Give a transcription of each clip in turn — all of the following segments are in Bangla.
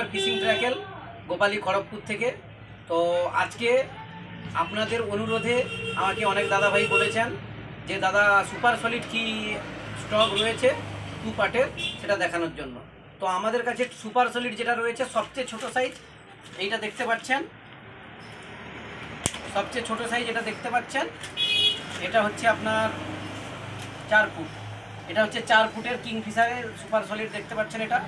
সুপার ফিশিং ট্র্যাকেল গোপালী খড়গপুর থেকে। তো আজকে আপনাদের অনুরোধে আমাকে অনেক দাদাভাই বলেছেন যে দাদা সুপার সলিড কি স্টক রয়েছে 2 পার্টের সেটা দেখানোর জন্য। তো আমাদের কাছে সুপার সলিড যেটা রয়েছে সবচেয়ে ছোট সাইজ এইটা দেখতে পাচ্ছেন, সবচেয়ে ছোট সাইজ এটা দেখতে পাচ্ছেন, এটা হচ্ছে আপনার 4 ফুট। এটা হচ্ছে 4 ফুটের কিংফিশারের সুপার সলিড দেখতে পাচ্ছেন। এটা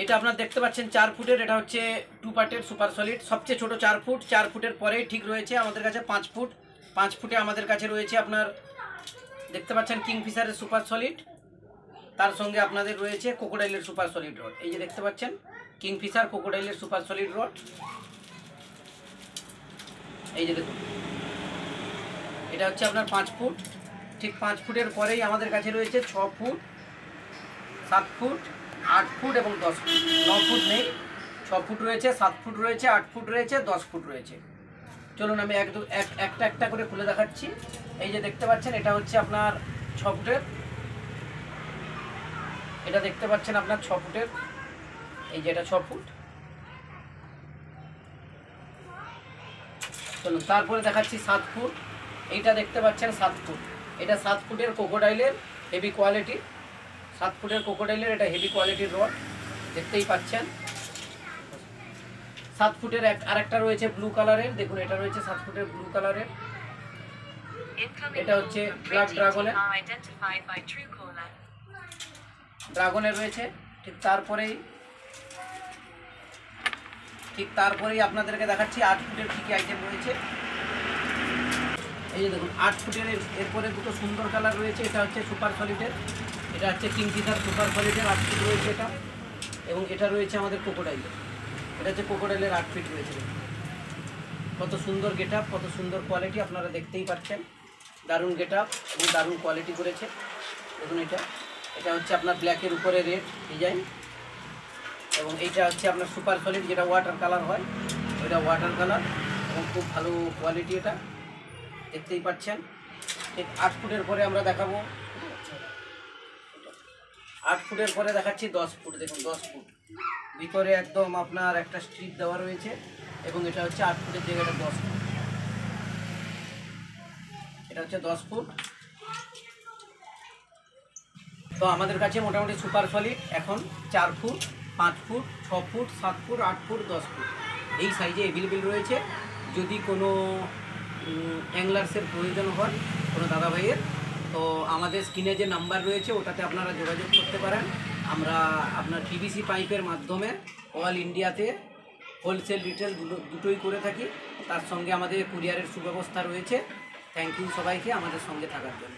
এটা আপনারা দেখতে পাচ্ছেন 4 ফুটের। এটা হচ্ছে 2 পার্টের সুপার সলিড, সবচেয়ে ছোট 4 ফুট। 4 ফুটের পরেই ঠিক রয়েছে আমাদের কাছে 5 ফুট। 5 ফুটে আমাদের কাছে রয়েছে আপনার দেখতে পাচ্ছেন কিংফিশারের সুপার সলিড, তার সঙ্গে আপনাদের রয়েছে ক্রোকোডাইলের সুপার সলিড রড। এই যে দেখতে পাচ্ছেন কিংফিশার ক্রোকোডাইলের সুপার সলিড রড, এই যে দেখুন এটা হচ্ছে আপনার 5 ফুট। ঠিক 5 ফুটের পরেই আমাদের কাছে রয়েছে 6 ফুট, 7 ফুট, 8 ফুট এবং 10 ফুট। 9 ফুট নেই, 6 ফুট রয়েছে, 7 ফুট রয়েছে, 8 ফুট রয়েছে, 10 ফুট রয়েছে। চলুন আমি একটা একটা করে খুলে দেখাচ্ছি। এই যে দেখতে পাচ্ছেন এটা হচ্ছে আপনার 6 ফুটের, এটা দেখতে পাচ্ছেন আপনার 6 ফুটের, এই যে এটা 6 ফুট। চলুন তারপরে দেখাচ্ছি 7 ফুট, এইটা দেখতে পাচ্ছেন 7 ফুট। এটা 7 ফুটের ক্রোকোডাইলের হেভি কোয়ালিটি, 7 ফুটের ক্রোকোডাইলের এটা হেভি কোয়ালিটির রড দেখতেই পাচ্ছেন। 7 ফুটের আরেকটা রয়েছে ব্লু কালারের, দেখুন এটা রয়েছে 7 ফুটের ব্লু কালারের, এটা হচ্ছে ব্ল্যাক ড্রাগনের রয়েছে। ঠিক তারপরেই আপনাদেরকে দেখাচ্ছি 8 ফুটের কী কী আইটেম রয়েছে। এই যে দেখুন 8 ফুটের এরপরে দুটো সুন্দর কালার রয়েছে। এটা হচ্ছে সুপার সলিডের, এটা হচ্ছে কিংফিশার সুপার সলিডের 8 ফিট রয়েছে এটা, এবং এটা রয়েছে আমাদের ক্রোকোডাইলের, এটা হচ্ছে ক্রোকোডাইলের 8 ফিট রয়েছে। কত সুন্দর গেট আপ, কত সুন্দর কোয়ালিটি আপনারা দেখতেই পাচ্ছেন। দারুণ গেট আপ এবং দারুণ কোয়ালিটি করেছে। দেখুন এটা হচ্ছে আপনার ব্ল্যাকের উপরে রেড ডিজাইন, এবং এইটা হচ্ছে আপনার সুপার সলিড যেটা ওয়াটার কালার হয়, ওইটা ওয়াটার কালার এবং খুব ভালো কোয়ালিটি এটা দেখতেই পাচ্ছেন। ঠিক 8 ফুটের পরে আমরা দেখাবো, 8 ফুটের পরে দেখাচ্ছি 10 ফুট। দেখুন 10 ফুট ভিতরে একদম আপনার একটা স্ট্রিপ দেওয়া রয়েছে, এবং এটা হচ্ছে 8 ফুটের জায়গাটা 10 ফুট, এটা হচ্ছে 10 ফুট। তো আমাদের কাছে মোটামুটি সুপার সলিড এখন 4 foot, 5 foot, 6 foot, 7 foot, 8 foot, 10 foot এই সাইজে অ্যাভেলেবেল রয়েছে। যদি কোনো অ্যাংলার্সের প্রয়োজন হয় কোনো দাদাভাইয়ের, তো আমাদের স্ক্রিনে যে নাম্বার রয়েছে ওটাতে আপনারা যোগাযোগ করতে পারেন। আমরা আপনার পিভিসি পাইপের মাধ্যমে অল ইন্ডিয়াতে হোলসেল রিটেল দুটোই করে থাকি, তার সঙ্গে আমাদের কুরিয়ারের সুব্যবস্থা রয়েছে। থ্যাংক ইউ সবাইকে আমাদের সঙ্গে থাকার জন্য।